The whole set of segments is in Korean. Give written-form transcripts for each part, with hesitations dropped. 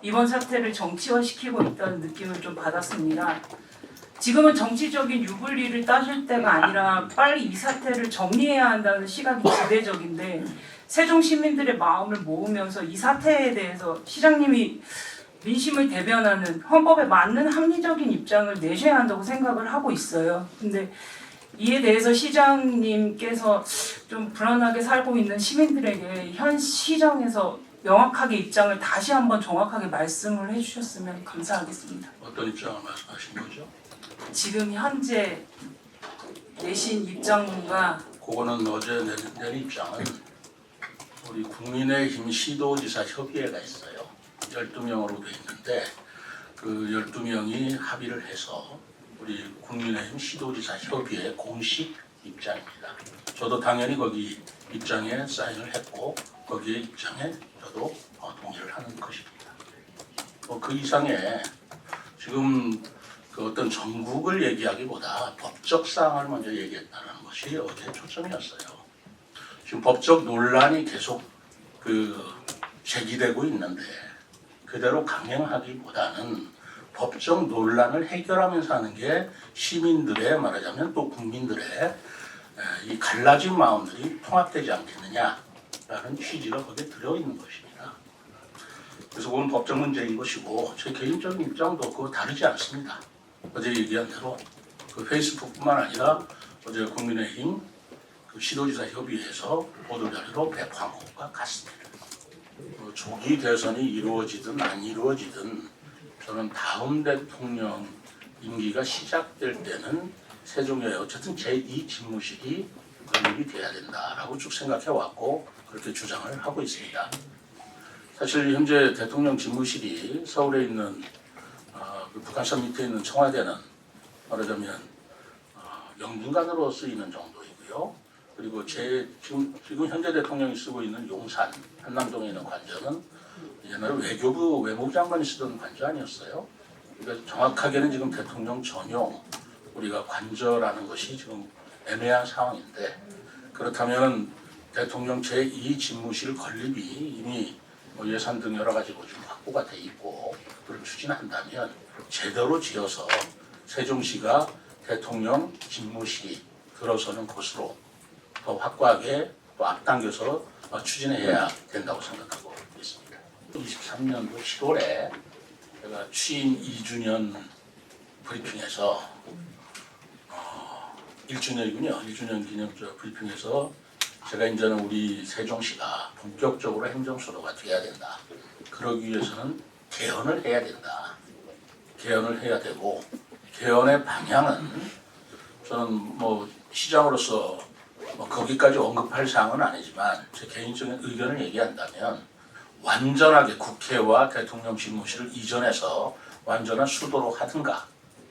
이번 사태를 정치화시키고 있다는 느낌을 좀 받았습니다. 지금은 정치적인 유불리를 따질 때가 아니라 빨리 이 사태를 정리해야 한다는 시각이 지배적인데 세종 시민들의 마음을 모으면서 이 사태에 대해서 시장님이 민심을 대변하는 헌법에 맞는 합리적인 입장을 내셔야 한다고 생각을 하고 있어요. 근데 이에 대해서 시장님께서 좀 불안하게 살고 있는 시민들에게 현 시정에서 명확하게 입장을 다시 한번 정확하게 말씀을 해주셨으면 감사하겠습니다. 어떤 입장을 말씀하신 거죠? 지금 현재 내신 입장과 그거는 어제 낸 입장은 우리 국민의힘 시도지사 협의회가 있어요. 12명으로 돼 있는데 그 12명이 합의를 해서 우리 국민의힘 시도지사 협의회 공식 입장입니다. 저도 당연히 거기 입장에 사인을 했고 거기에 입장에 저도 동의를 하는 것입니다. 그 이상의 지금 그 어떤 전국을 얘기하기보다 법적 사항을 먼저 얘기했다는 것이 어제 초점이었어요. 지금 법적 논란이 계속 제기되고 있는데 그대로 강행하기보다는 법적 논란을 해결하면서 하는 게 시민들의 말하자면 또 국민들의 이 갈라진 마음들이 통합되지 않겠느냐라는 취지가 거기에 들어있는 것입니다. 그래서 그건 법적 문제인 것이고 제 개인적인 입장도 그거 다르지 않습니다. 어제 얘기한 대로 그 페이스북뿐만 아니라 어제 국민의힘 그 시도지사 협의회에서 보도자료로 배포한 것과 같습니다. 조기 대선이 이루어지든 안 이루어지든 저는 다음 대통령 임기가 시작될 때는 세종의 어쨌든 제2 집무실이 건립이 돼야 된다라고 쭉 생각해 왔고 그렇게 주장을 하고 있습니다. 사실 현재 대통령 집무실이 서울에 있는 그 북한산 밑에 있는 청와대는 말하자면 영빈관으로 쓰이는 정도이고요. 그리고 지금 현재 대통령이 쓰고 있는 용산 한남동에 있는 관저는 옛날에 외무부 장관이 쓰던 관저 아니었어요. 그러니까 정확하게는 지금 대통령 전용 우리가 관저라는 것이 지금 애매한 상황인데 그렇다면 대통령 제2 집무실 건립이 이미 예산 등 여러 가지로 좀 확보가 돼 있고 그걸 추진한다면 제대로 지어서 세종시가 대통령 집무실이 들어서는 곳으로 더 확고하게 또 앞당겨서 추진해야 된다고 생각하고 있습니다. 23년도 10월에 제가 취임 2주년 브리핑에서 1주년이군요. 1주년 기념 브리핑에서 제가 이제는 우리 세종시가 본격적으로 행정수도가 돼야 된다. 그러기 위해서는 개헌을 해야 된다. 개헌을 해야 되고 개헌의 방향은 저는 시장으로서 거기까지 언급할 사항은 아니지만 제 개인적인 의견을 얘기한다면 완전하게 국회와 대통령 집무실을 이전해서 완전한 수도로 하든가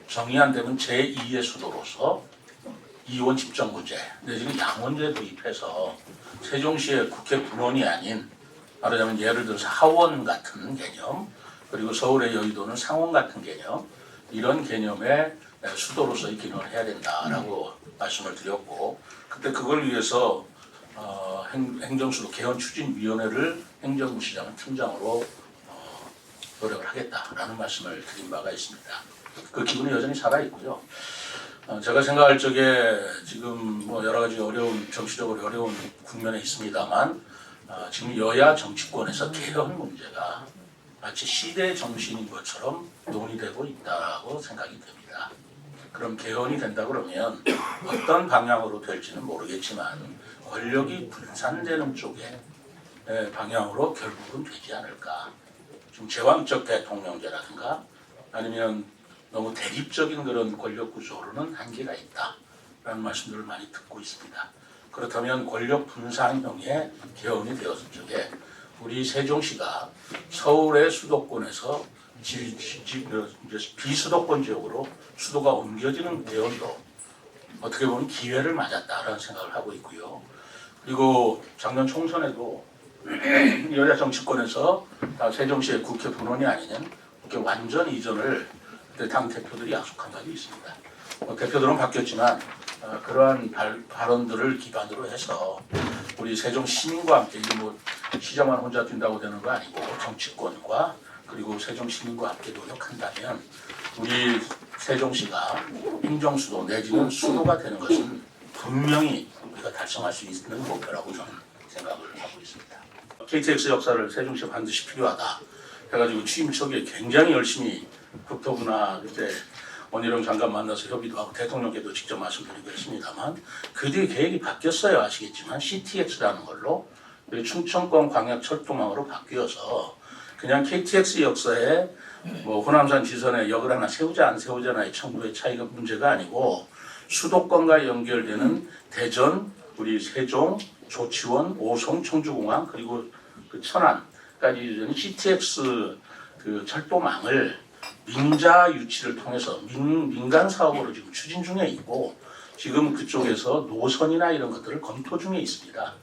정의 안 되면 제2의 수도로서 이원 집정부제 내지는 양원제 도입해서 세종시의 국회 분원이 아닌 말하자면 예를 들어서 하원 같은 개념 그리고 서울의 여의도는 상원 같은 개념 이런 개념의 수도로서의 기능을 해야 된다라고 말씀을 드렸고 그때 그걸 위해서 행정수도 개헌추진위원회를 행정부 시장은 팀장으로 노력을 하겠다라는 말씀을 드린 바가 있습니다. 그 기분이 여전히 살아있고요. 제가 생각할 적에 지금 여러 가지 정치적으로 어려운 국면에 있습니다만 지금 여야 정치권에서 개헌 문제가 마치 시대 정신인 것처럼 논의되고 있다고 생각이 됩니다. 그럼 개헌이 된다 그러면 어떤 방향으로 될지는 모르겠지만 권력이 분산되는 쪽의 방향으로 결국은 되지 않을까. 지금 제왕적 대통령제라든가 아니면 너무 대립적인 그런 권력 구조로는 한계가 있다라는 말씀들을 많이 듣고 있습니다. 그렇다면 권력 분산형의 개헌이 되었을 적에 우리 세종시가 서울의 수도권에서 비수도권 지역으로 수도가 옮겨지는 개헌도 어떻게 보면 기회를 맞았다라는 생각을 하고 있고요. 그리고 작년 총선에도 여야 정치권에서 세종시의 국회 분원이 아니면 국회 완전 이전을 당 대표들이 약속한 바도 있습니다. 대표들은 바뀌었지만 그러한 발언들을 기반으로 해서 우리 세종 시민과 함께 시장만 혼자 뛴다고 되는 거 아니고 정치권과 그리고 세종 시민과 함께 노력한다면 우리 세종시가 행정수도 내지는 수도가 되는 것은 분명히 우리가 달성할 수 있는 목표라고 저는 생각을 하고 있습니다. KTX 역사를 세종시에 반드시 필요하다 해가지고 취임 초기에 굉장히 열심히 국토부나 그때 원희룡 장관 만나서 협의도 하고 대통령께도 직접 말씀드리고 했습니다만 그 뒤에 계획이 바뀌었어요. 아시겠지만 CTX라는 걸로 충청권 광역철도망으로 바뀌어서 그냥 KTX 역사에 뭐 호남산 지선에 역을 하나 세우자 안 세우자나의 정부의 차이가 문제가 아니고 수도권과 연결되는 대전, 우리 세종, 조치원, 오송, 청주공항 그리고 그 천안까지 이르는 CTX 그 철도망을 민자 유치를 통해서 민간 사업으로 지금 추진 중에 있고 지금 그쪽에서 노선이나 이런 것들을 검토 중에 있습니다.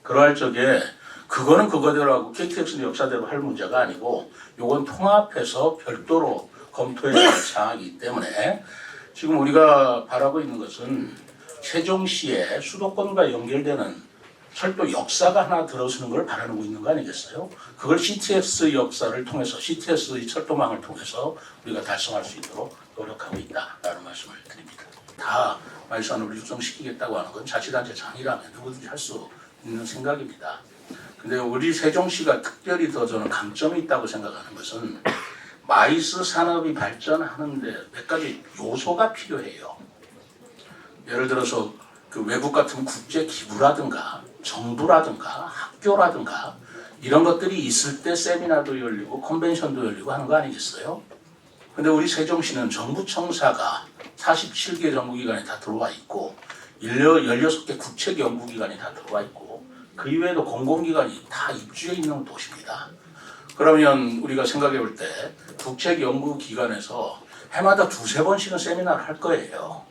그러할 적에 그거는 그거대로 하고 KTX는 역사대로 할 문제가 아니고 요건 통합해서 별도로 검토해야 할 사항이기 때문에 지금 우리가 바라고 있는 것은 세종시의 수도권과 연결되는 철도 역사가 하나 들어서는 걸 바라고 있는 거 아니겠어요? 그걸 CTX 역사를 통해서 CTX 철도망을 통해서 우리가 달성할 수 있도록 노력하고 있다라는 말씀을 드립니다. 다 말산업을 육성시키겠다고 하는 건 자치단체장이라면 누구든지 할 수 있는 생각입니다. 근데 우리 세종시가 특별히 더 저는 강점이 있다고 생각하는 것은 마이스 산업이 발전하는데 몇 가지 요소가 필요해요. 예를 들어서 그 외국 같은 국제 기구라든가 정부라든가 학교라든가 이런 것들이 있을 때 세미나도 열리고 컨벤션도 열리고 하는 거 아니겠어요? 근데 우리 세종시는 정부 청사가 47개 정부기관이 다 들어와 있고 16개 국책 연구기관이 다 들어와 있고 그 이외에도 공공기관이 다 입주해 있는 도시입니다. 그러면 우리가 생각해 볼 때 국책 연구기관에서 해마다 두세 번씩은 세미나를 할 거예요.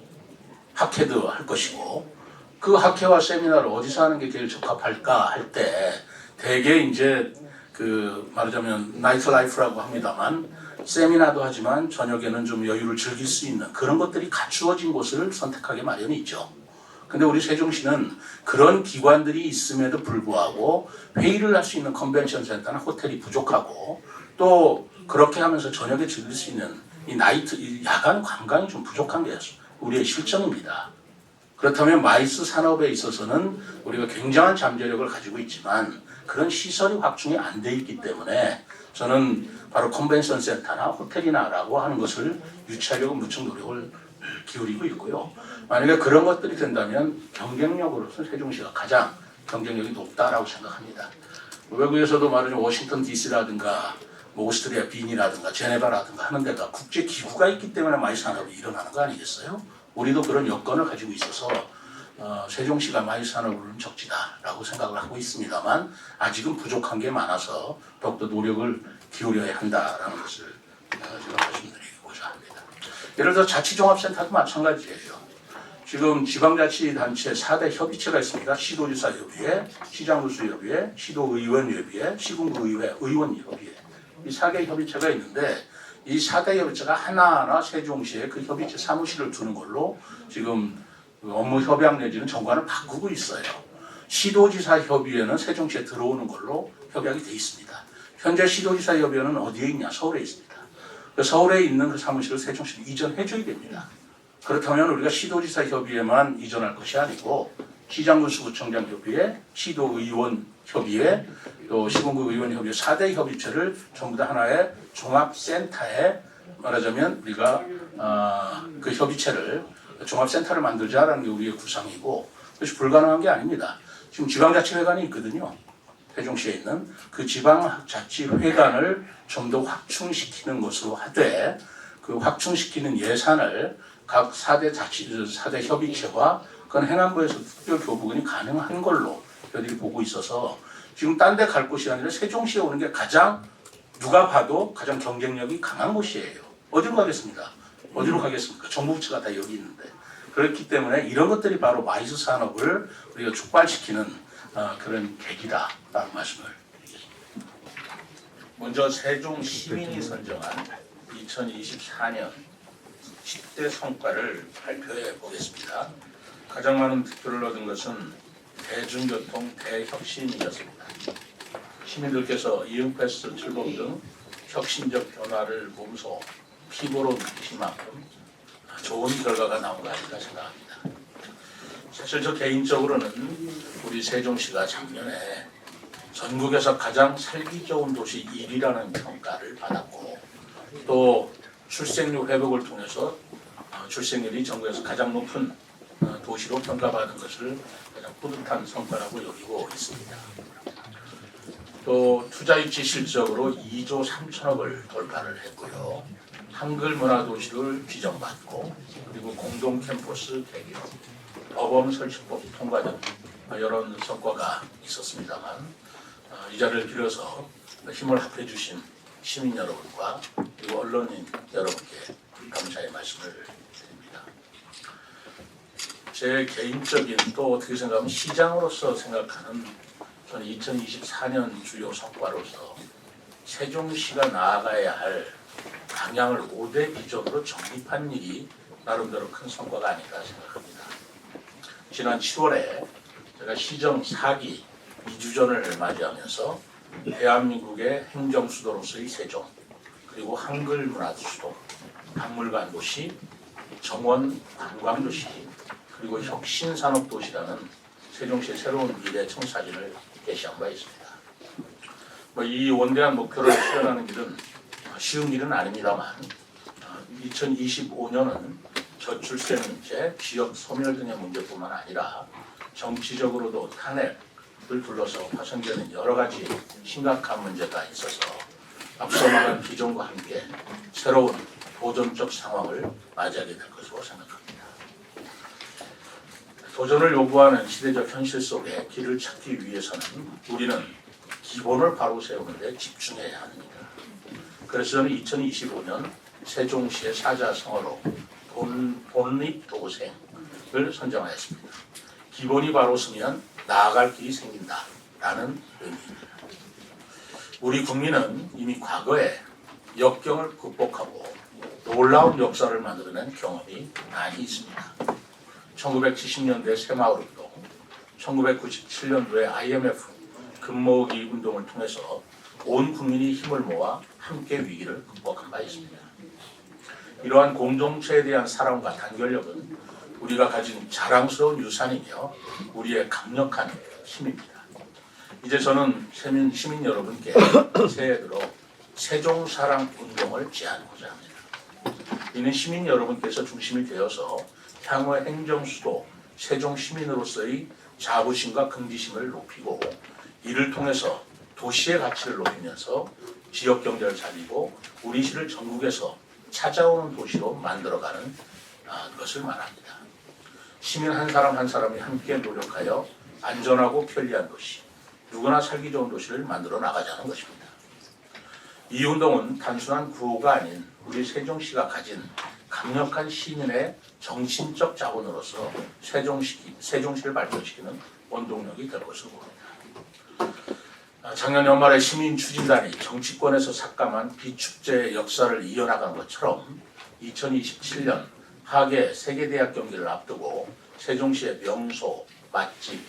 학회도 할 것이고 그 학회와 세미나를 어디서 하는 게 제일 적합할까 할 때 대개 이제 그 말하자면 나이트 라이프라고 합니다만 세미나도 하지만 저녁에는 좀 여유를 즐길 수 있는 그런 것들이 갖추어진 곳을 선택하게 마련이 있죠. 근데 우리 세종시는 그런 기관들이 있음에도 불구하고 회의를 할 수 있는 컨벤션 센터나 호텔이 부족하고 또 그렇게 하면서 저녁에 즐길 수 있는 이 나이트, 이 야간 관광이 좀 부족한 게 우리의 실정입니다. 그렇다면 마이스 산업에 있어서는 우리가 굉장한 잠재력을 가지고 있지만 그런 시설이 확충이 안 돼 있기 때문에 저는 바로 컨벤션 센터나 호텔이나라고 하는 것을 유치하려고 무척 노력을 기울이고 있고요. 만약에 그런 것들이 된다면 경쟁력으로서 세종시가 가장 경쟁력이 높다라고 생각합니다. 외국에서도 말하자면 워싱턴 DC라든가 뭐 오스트리아 빈이라든가 제네바라든가 하는 데가 국제 기구가 있기 때문에 마이스 산업이 일어나는 거 아니겠어요? 우리도 그런 여건을 가지고 있어서 세종시가 마이스 산업은 적지다라고 생각을 하고 있습니다만 아직은 부족한 게 많아서 더욱더 노력을 기울여야 한다라는 것을 제가 말씀드리고자 합니다. 예를 들어 자치종합센터도 마찬가지예요. 지금 지방자치단체 4대 협의체가 있습니다. 시도지사협의회, 시장군수협의회, 시도의원협의회, 시군구의회, 의원협의회. 이 4개 협의체가 있는데 이 4대 협의체가 하나하나 세종시에 그 협의체 사무실을 두는 걸로 지금 업무 협약 내지는 정관을 바꾸고 있어요. 시도지사 협의회는 세종시에 들어오는 걸로 협약이 돼 있습니다. 현재 시도지사 협의회는 어디에 있냐? 서울에 있습니다. 서울에 있는 그 사무실을 세종시로 이전해줘야 됩니다. 그렇다면 우리가 시도지사 협의회만 이전할 것이 아니고 시장군수구청장 협의회, 시도의원 협의회, 또 시군구 의원 협의회 4대 협의체를 전부 다 하나의 종합센터에 말하자면 우리가 그 협의체를 종합센터를 만들자라는 게 우리의 구상이고 그것이 불가능한 게 아닙니다. 지금 지방자치회관이 있거든요. 세종시에 있는 그 지방자치회관을 좀 더 확충시키는 것으로 하되 그 확충시키는 예산을 각 4대 협의체와 그건 행안부에서 특별 교부금이 가능한 걸로 저희들이 보고 있어서 지금 딴 데 갈 곳이 아니라 세종시에 오는 게 가장 누가 봐도 가장 경쟁력이 강한 곳이에요. 어디로 가겠습니까? 어디로 가겠습니까? 정부 부처가 다 여기 있는데. 그렇기 때문에 이런 것들이 바로 마이스 산업을 우리가 촉발시키는 그런 계기다라는 말씀을 드리겠습니다. 먼저 세종 시민이 선정한 2024년 10대 성과를 발표해 보겠습니다. 가장 많은 득표를 얻은 것은 대중교통 대혁신이었습니다. 시민들께서 이응패스 출범 등 혁신적 변화를 몸소 피부로 느끼신 만큼 좋은 결과가 나온 거 아닌가 생각합니다. 사실 저 개인적으로는 우리 세종시가 작년에 전국에서 가장 살기 좋은 도시 1위라는 평가를 받았고 또 출생률 회복을 통해서 출생률이 전국에서 가장 높은 도시로 평가받은 것을 가장 뿌듯한 성과라고 여기고 있습니다. 또 투자 입지 실적으로 2조 3천억을 돌파를 했고요. 한글 문화 도시를 지정받고 그리고 공동 캠퍼스 개교, 법원 설치법 통과 등 이런 성과가 있었습니다만 이 자리를 빌어서 힘을 합해 주신 시민 여러분과 그리고 언론인 여러분께 감사의 말씀을 드립니다. 제 개인적인 또 어떻게 생각하면 시장으로서 생각하는 저는 2024년 주요 성과로서 세종시가 나아가야 할 방향을 5대 비전으로 정립한 일이 나름대로 큰 성과가 아닌가 생각합니다. 지난 7월에 제가 시정 4기 2주전을 맞이하면서 대한민국의 행정수도로서의 세종, 그리고 한글 문화수도, 박물관 도시, 정원 관광도시, 그리고 혁신산업도시라는 세종시의 새로운 미래 청사진을 게시한 바 있습니다. 이 원대한 목표를 실현하는 길은 쉬운 일은 아닙니다만 2025년은 저출생제, 지역 소멸 등의 문제뿐만 아니라 정치적으로도 탄핵을 둘러서 파생되는 여러 가지 심각한 문제가 있어서 앞서 말한 비전과 함께 새로운 도전적 상황을 맞이하게 될 것으로 생각합니다. 도전을 요구하는 시대적 현실 속에 길을 찾기 위해서는 우리는 기본을 바로 세우는 데 집중해야 합니다. 그래서 저는 2025년 세종시의 사자성어로 본립도생을 선정하였습니다. 기본이 바로 서면 나아갈 길이 생긴다라는 의미입니다. 우리 국민은 이미 과거에 역경을 극복하고 놀라운 역사를 만들어낸 경험이 많이 있습니다. 1970년대 새마을운동, 1997년도에 IMF 금모으기 운동을 통해서 온 국민이 힘을 모아 함께 위기를 극복한 바 있습니다. 이러한 공동체에 대한 사랑과 단결력은 우리가 가진 자랑스러운 유산이며 우리의 강력한 힘입니다. 이제 저는 시민 여러분께 새해 들어 세종사랑 운동을 제안하고자 합니다. 이는 시민 여러분께서 중심이 되어서 향후의 행정수도 세종시민으로서의 자부심과 긍지심을 높이고 이를 통해서 도시의 가치를 높이면서 지역경제를 살리고 우리 시를 전국에서 찾아오는 도시로 만들어가는 것을 말합니다. 시민 한 사람 한 사람이 함께 노력하여 안전하고 편리한 도시, 누구나 살기 좋은 도시를 만들어 나가자는 것입니다. 이 운동은 단순한 구호가 아닌 우리 세종시가 가진 강력한 시민의 정신적 자본으로서 세종시를 발전시키는 원동력이 될 것으로 봅니다. 작년 연말에 시민 추진단이 정치권에서 삭감한 비축제의 역사를 이어나간 것처럼 2027년 하계 세계대학 경기를 앞두고 세종시의 명소, 맛집,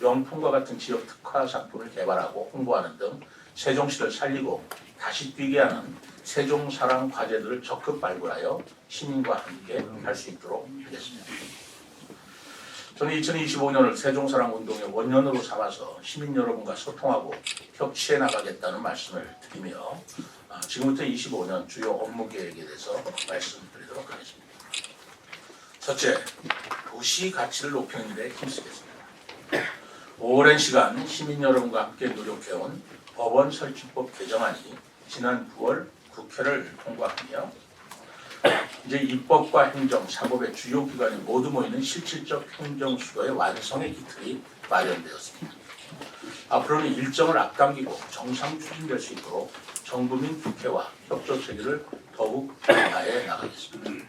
명품과 같은 지역 특화 상품을 개발하고 홍보하는 등 세종시를 살리고 다시 뛰게 하는 세종사랑 과제들을 적극 발굴하여 시민과 함께 할 수 있도록 하겠습니다. 저는 2025년을 세종사랑 운동의 원년으로 삼아서 시민 여러분과 소통하고 협치해 나가겠다는 말씀을 드리며 지금부터 25년 주요 업무 계획에 대해서 말씀드리도록 하겠습니다. 첫째, 도시 가치를 높이는 데 힘쓰겠습니다. 오랜 시간 시민 여러분과 함께 노력해온 법원 설치법 개정안이 지난 9월 국회를 통과하며 이제 입법과 행정, 사법의 주요 기관이 모두 모이는 실질적 행정수도의 완성의 기틀이 마련되었습니다. 앞으로는 일정을 앞당기고 정상 추진될 수 있도록 정부 및 국회와 협조 체계를 더욱 강화해 나가겠습니다.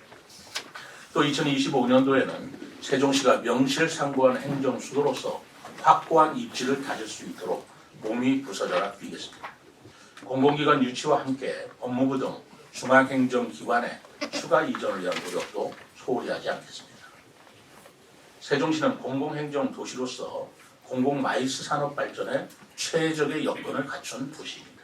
또 2025년도에는 세종시가 명실상부한 행정수도로서 확고한 입지를 다질 수 있도록 몸이 부서져라 뛰겠습니다. 공공기관 유치와 함께 법무부 등 중앙행정기관의 추가 이전을 위한 노력도 소홀히 하지 않겠습니다. 세종시는 공공행정 도시로서 공공마이스 산업 발전에 최적의 여건을 갖춘 도시입니다.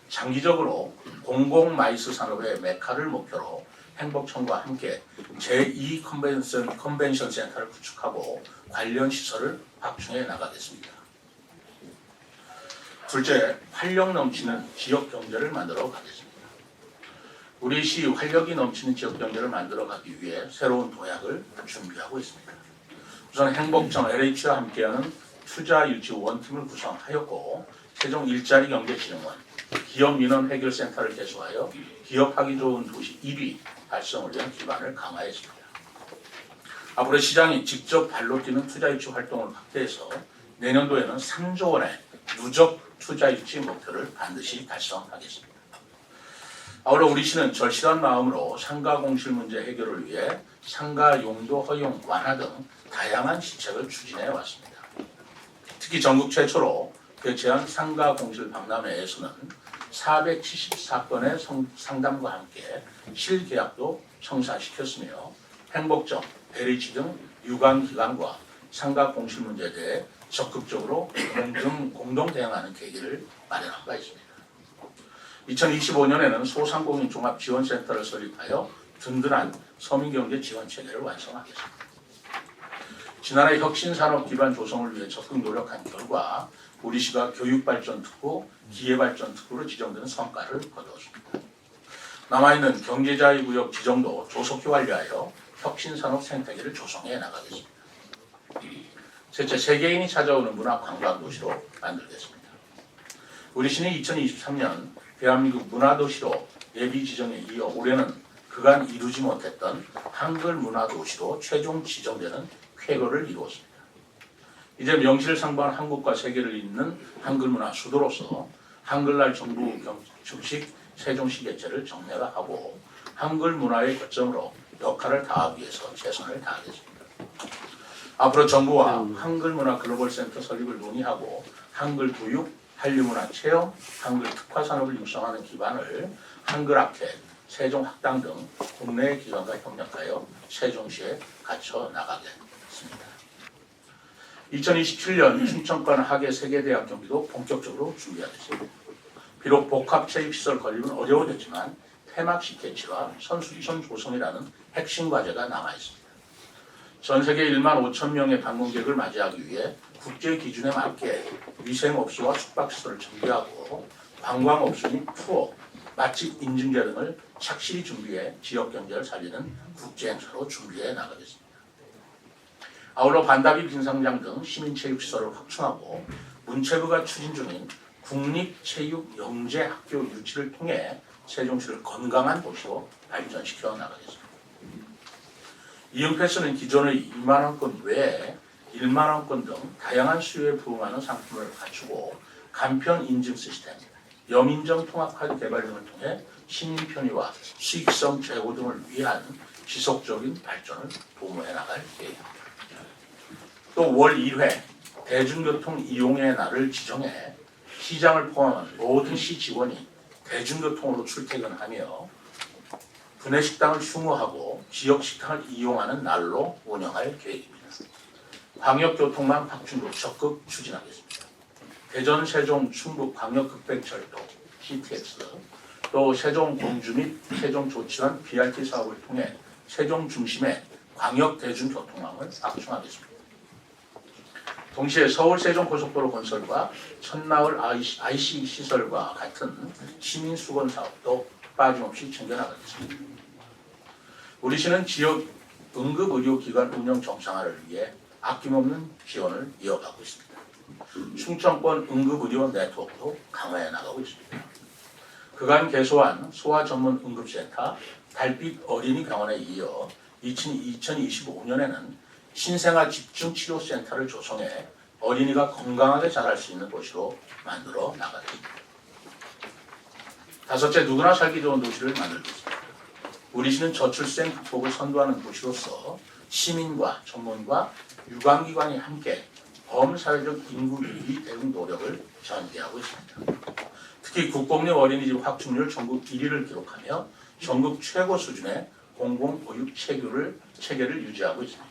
장기적으로 공공마이스 산업의 메카를 목표로 행복청과 함께 제2 컨벤션 센터를 구축하고 관련 시설을 확충해 나가겠습니다. 둘째, 활력 넘치는 지역 경제를 만들어 가겠습니다. 우리 시 활력이 넘치는 지역 경제를 만들어 가기 위해 새로운 도약을 준비하고 있습니다. 우선 행복청 LH와 함께하는 투자 유치 원팀을 구성하였고 세종 일자리 경제진흥원 기업 민원 해결센터를 개소하여 기업하기 좋은 도시 1위 달성을 위한 기반을 강화했습니다. 앞으로 시장이 직접 발로 뛰는 투자 유치 활동을 확대해서 내년도에는 3조 원의 누적 투자 유치 목표를 반드시 달성하겠습니다. 아울러 우리 시는 절실한 마음으로 상가 공실 문제 해결을 위해 상가 용도 허용 완화 등 다양한 시책을 추진해 왔습니다. 특히 전국 최초로 개최한 상가 공실 박람회에서는 474건의 상담과 함께 실계약도 청산시켰으며 행복정, LH 등 유관기관과 상가 공실 문제에 대해 적극적으로 공동 대응하는 계기를 마련한 바 있습니다. 2025년에는 소상공인 종합지원센터를 설립하여 든든한 서민경제 지원 체계를 완성하겠습니다. 지난해 혁신산업 기반 조성을 위해 적극 노력한 결과 우리 시가 교육발전특구, 기회발전특구로 지정되는 성과를 거두었습니다. 남아있는 경제자유구역 지정도 조속히 완료하여 혁신산업 생태계를 조성해 나가겠습니다. 셋째, 세계인이 찾아오는 문화관광도시로 만들겠습니다. 우리 시는 2023년 대한민국 문화도시로 예비 지정에 이어 올해는 그간 이루지 못했던 한글 문화도시로 최종 지정되는 쾌거를 이루었습니다. 이제 명실상부한 한국과 세계를 잇는 한글 문화 수도로서 한글날 정부 정식 세종시 개최를 정례화하고 한글 문화의 거점으로 역할을 다하기 위해서 최선을 다하겠습니다. 앞으로 정부와 한글 문화 글로벌 센터 설립을 논의하고 한글 교육, 한류문화 체험, 한글 특화 산업을 육성하는 기반을 한글학회, 세종학당 등 국내 기관과 협력하여 세종시에 갖춰 나가겠습니다. 2027년 춘천권 하계 세계대학 경기도 본격적으로 준비하겠습니다. 비록 복합체육시설 건립은 어려워졌지만 폐막식 개최와 선수촌 조성이라는 핵심 과제가 남아있습니다. 전 세계 1만 5천 명의 방문객을 맞이하기 위해 국제 기준에 맞게 위생업소와 숙박시설을 정비하고 관광업소 및 투어, 맛집 인증제 등을 착실히 준비해 지역경제를 살리는 국제행사로 준비해 나가겠습니다. 아울러 반다비 빈상장 등 시민체육시설을 확충하고 문체부가 추진 중인 국립체육영재학교 유치를 통해 세종시를 건강한 도시로 발전시켜 나가겠습니다. 이응패스는 기존의 2만원권 외에 1만원권 등 다양한 수요에 부응하는 상품을 갖추고 간편 인증 시스템, 여민정 통합카드 개발 등을 통해 시민 편의와 수익성 제고 등을 위한 지속적인 발전을 도모해 나갈 계획입니다. 또 월 1회 대중교통 이용의 날을 지정해 시장을 포함한 모든 시 직원이 대중교통으로 출퇴근하며 구내식당을 휴무하고 지역식당을 이용하는 날로 운영할 계획입니다. 광역교통망 확충도 적극 추진하겠습니다. 대전, 세종, 충북 광역급행철도 CTX, 또 세종 공주 및 세종 조치원 BRT 사업을 통해 세종 중심의 광역 대중교통망을 확충하겠습니다. 동시에 서울 세종고속도로 건설과 첫마을 IC 시설과 같은 시민수건 사업도 빠짐없이 챙겨나가겠습니다. 우리 시는 지역 응급의료기관 운영 정상화를 위해 아낌없는 지원을 이어가고 있습니다. 충청권 응급의료 네트워크도 강화해 나가고 있습니다. 그간 개소한 소아 전문 응급센터 달빛 어린이 병원에 이어 2025년에는 신생아 집중치료센터를 조성해 어린이가 건강하게 자랄 수 있는 도시로 만들어 나가겠습니다. 다섯째, 누구나 살기 좋은 도시를 만들겠습니다. 우리 시는 저출생 극복을 선도하는 도시로서 시민과 전문가, 유관기관이 함께 범사회적 인구 위기 대응 노력을 전개하고 있습니다. 특히 국공립 어린이집 확충률 전국 1위를 기록하며 전국 최고 수준의 공공보육 체계를 유지하고 있습니다.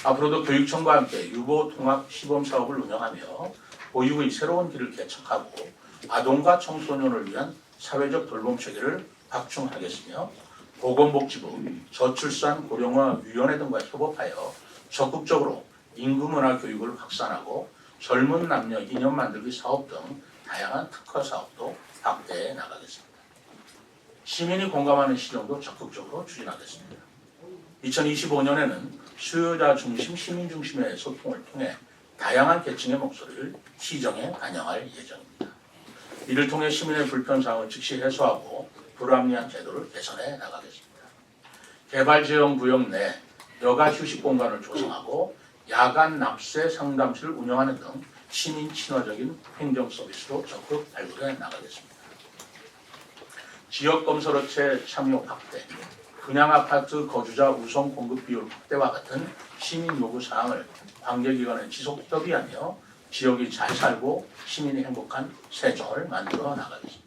앞으로도 교육청과 함께 유보 통합 시범 사업을 운영하며 보육의 새로운 길을 개척하고 아동과 청소년을 위한 사회적 돌봄 체계를 확충하겠으며 보건복지부, 저출산 고령화 위원회 등과 협업하여 적극적으로 인구문화 교육을 확산하고 젊은 남녀 인연 만들기 사업 등 다양한 특화 사업도 확대해 나가겠습니다. 시민이 공감하는 시정도 적극적으로 추진하겠습니다. 2025년에는 수요자 중심, 시민 중심의 소통을 통해 다양한 계층의 목소리를 시정에 반영할 예정입니다. 이를 통해 시민의 불편사항을 즉시 해소하고 불합리한 제도를 개선해 나가겠습니다. 개발지역 구역 내 여가 휴식 공간을 조성하고 야간 납세 상담실을 운영하는 등 시민 친화적인 행정 서비스로 적극 발굴해 나가겠습니다. 지역 건설업체 참여 확대, 분양 아파트 거주자 우선 공급 비율 확대와 같은 시민 요구 사항을 관계기관에 지속 협의하며 지역이 잘 살고 시민이 행복한 세정을 만들어 나가겠습니다.